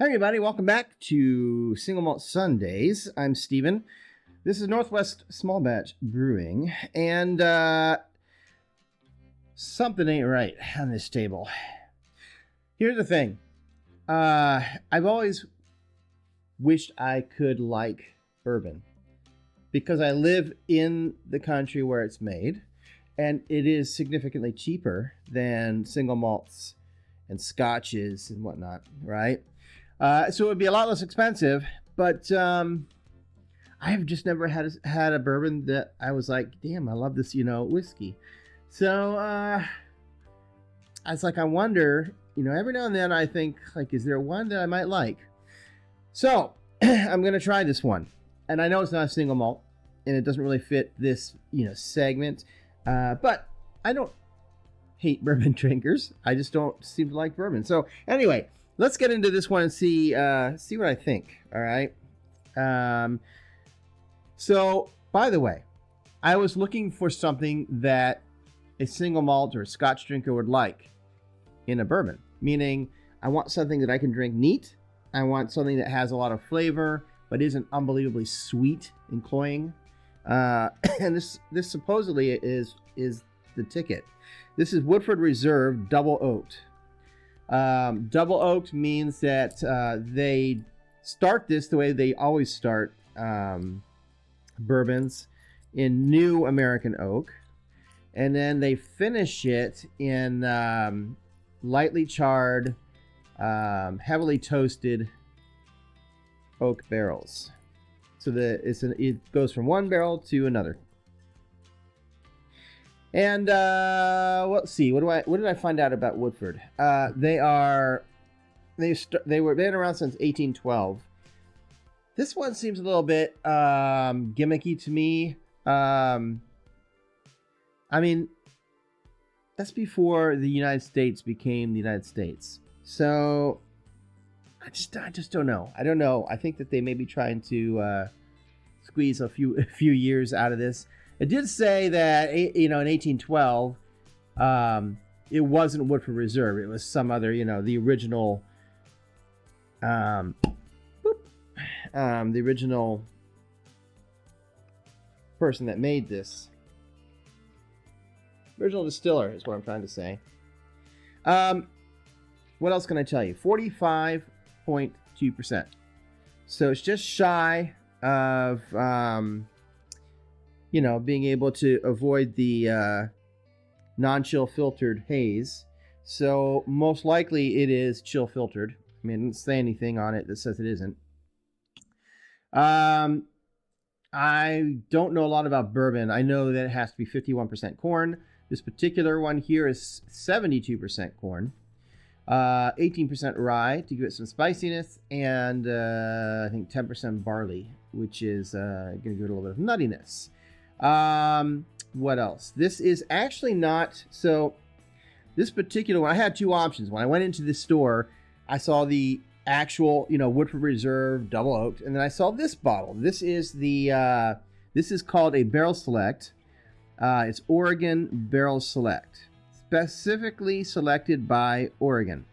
Hi everybody, welcome back to Single Malt Sundays. I'm Steven. This is Northwest Small Batch Brewing, and something ain't right on this table. Here's the thing. I've always wished I could like bourbon because I live in the country where it's made, and it is significantly cheaper than single malts and scotches and whatnot, right? So it would be a lot less expensive, but I have just never had a bourbon that I was like, damn, I love this, whiskey. So I was like, I wonder, every now and then I think, like, is there one that I might like? So I'm going to try this one. And I know it's not a single malt, and it doesn't really fit this, segment. But I don't hate bourbon drinkers. I just don't seem to like bourbon. So anyway, let's get into this one and see what I think. All right. So, by the way, I was looking for something that a single malt or a Scotch drinker would like in a bourbon. Meaning, I want something that I can drink neat. I want something that has a lot of flavor, but isn't unbelievably sweet and cloying. And this supposedly is the ticket. This is Woodford Reserve Double Oaked. Double oaked means that they start this the way they always start bourbons, in new American oak, and then they finish it in lightly charred, heavily toasted oak barrels. So it goes from one barrel to another. And let's see. What did I find out about Woodford? They've been around since 1812. This one seems a little bit gimmicky to me. I mean, that's before the United States became the United States. So I just don't know. I don't know. I think that they may be trying to squeeze a few years out of this. It did say that, in 1812, it wasn't Woodford Reserve. It was some other, the original, the original person that made this. Original distiller is what I'm trying to say. What else can I tell you? 45.2%. So it's just shy of, being able to avoid the non-chill filtered haze. So most likely it is chill filtered. I mean, it didn't say anything on it that says it isn't. I don't know a lot about bourbon. I know that it has to be 51% corn. This particular one here is 72% corn. 18% rye to give it some spiciness, and I think 10% barley, which is going to give it a little bit of nuttiness. What else? This is actually not, so this particular one, I had two options. When I went into the store, I saw the actual, Woodford Reserve Double Oaked, and then I saw this bottle. This is this is called a Barrel Select. It's Oregon Barrel Select, specifically selected by Oregon.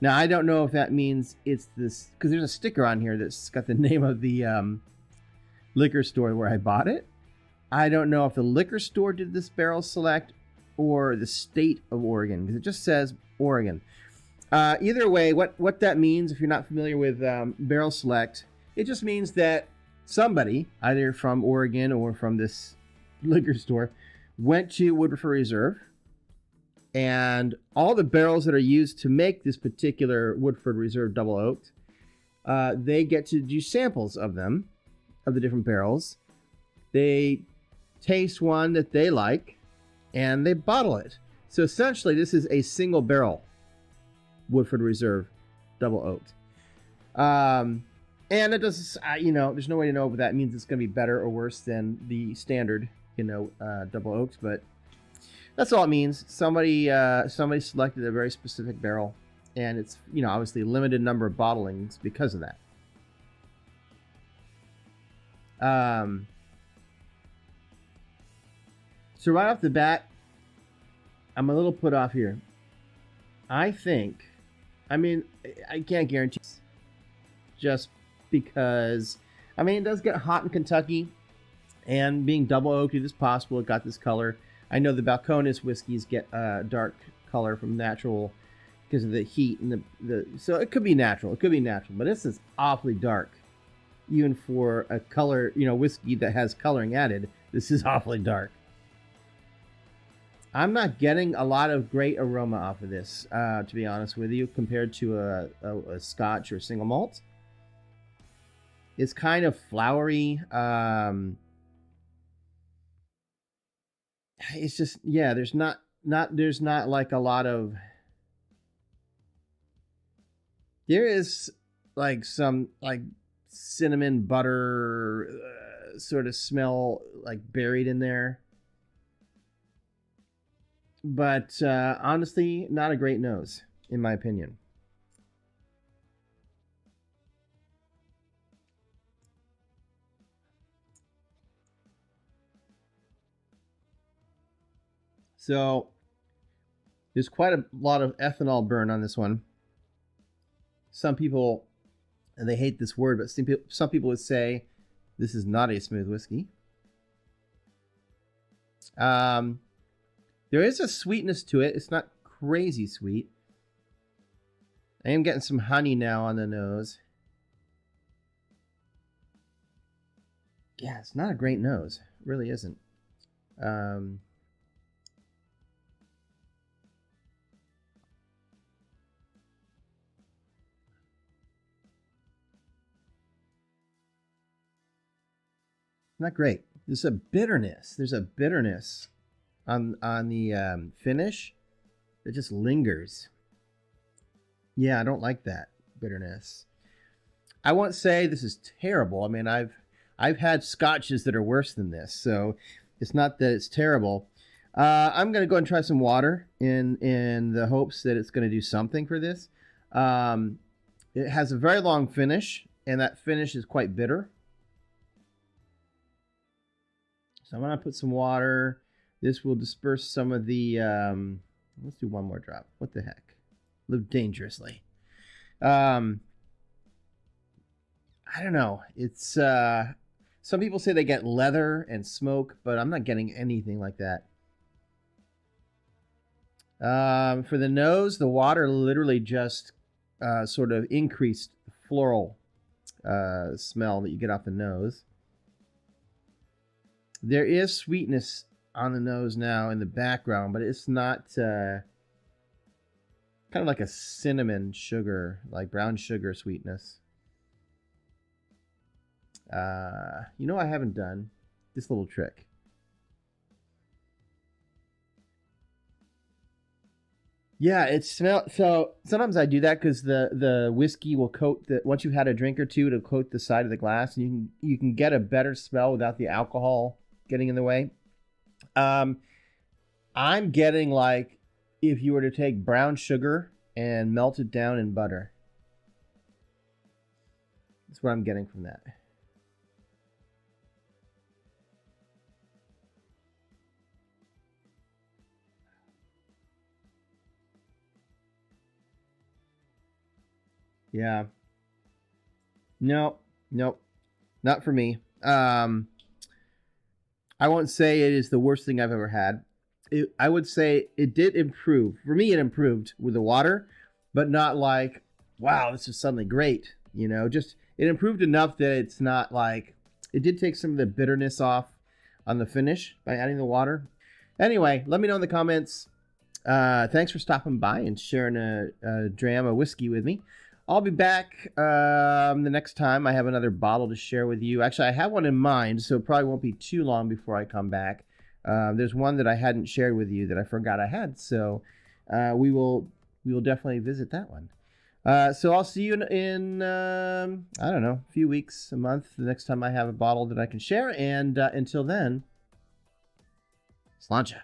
Now, I don't know if that means it's this, because there's a sticker on here that's got the name of the liquor store where I bought it. I don't know if the liquor store did this barrel select or the state of Oregon, because it just says Oregon. Either way, what that means, if you're not familiar with barrel select, it just means that somebody, either from Oregon or from this liquor store, went to Woodford Reserve, and all the barrels that are used to make this particular Woodford Reserve Double Oaked, they get to do samples of them, of the different barrels. They taste one that they like, and they bottle it. So essentially, this is a single barrel Woodford Reserve Double Oaked. And it does, there's no way to know if that means it's going to be better or worse than the standard, Double Oaked, but that's all it means. Somebody selected a very specific barrel, and it's, obviously a limited number of bottlings because of that. So right off the bat, I'm a little put off here. I think, I can't guarantee, just because, I mean, it does get hot in Kentucky, and being double oaked, it is possible it got this color. I know the Balcones whiskeys get a dark color from natural because of the heat and the so it could be natural. It could be natural, but this is awfully dark. Even for a color, whiskey that has coloring added, this is awfully dark. I'm not getting a lot of great aroma off of this, to be honest with you, compared to a Scotch or single malt. It's kind of flowery. It's just, yeah, there's not like a lot of, there is like some like cinnamon butter sort of smell like buried in there. But honestly, not a great nose, in my opinion. So there's quite a lot of ethanol burn on this one. Some people, and they hate this word, but some people would say this is not a smooth whiskey. There is a sweetness to it. It's not crazy sweet. I am getting some honey now on the nose. Yeah, it's not a great nose. It really isn't. Not great. There's a bitterness. There's a bitterness on the finish that just lingers. Yeah, I don't like that bitterness. I won't say this is terrible. I mean, I've had scotches that are worse than this, so it's not that it's terrible. I'm gonna go and try some water in the hopes that it's gonna do something for this. It has a very long finish, and that finish is quite bitter. So I'm gonna put some water. This will disperse some of the. Let's do one more drop. What the heck? Live dangerously. I don't know. It's some people say they get leather and smoke, but I'm not getting anything like that. For the nose, the water literally just sort of increased the floral smell that you get off the nose. There is sweetness on the nose now in the background, but it's not kind of like a cinnamon sugar, like brown sugar sweetness. I haven't done this little trick. Yeah, it smells. So sometimes I do that because the whiskey will coat the, once you've had a drink or two, to coat the side of the glass, and you can get a better smell without the alcohol getting in the way. I'm getting like if you were to take brown sugar and melt it down in butter. That's what I'm getting from that. Yeah. No, nope. Not for me. I won't say it is the worst thing I've ever had. I would say it did improve. For me, it improved with the water, but not like, wow, this is suddenly great. Just it improved enough that it's not like, it did take some of the bitterness off on the finish by adding the water. Anyway, let me know in the comments. Thanks for stopping by and sharing a dram of whiskey with me. I'll be back the next time I have another bottle to share with you. Actually, I have one in mind, so it probably won't be too long before I come back. There's one that I hadn't shared with you that I forgot I had, so we will definitely visit that one. So I'll see you in I don't know, a few weeks, a month, the next time I have a bottle that I can share. And until then, sláinte.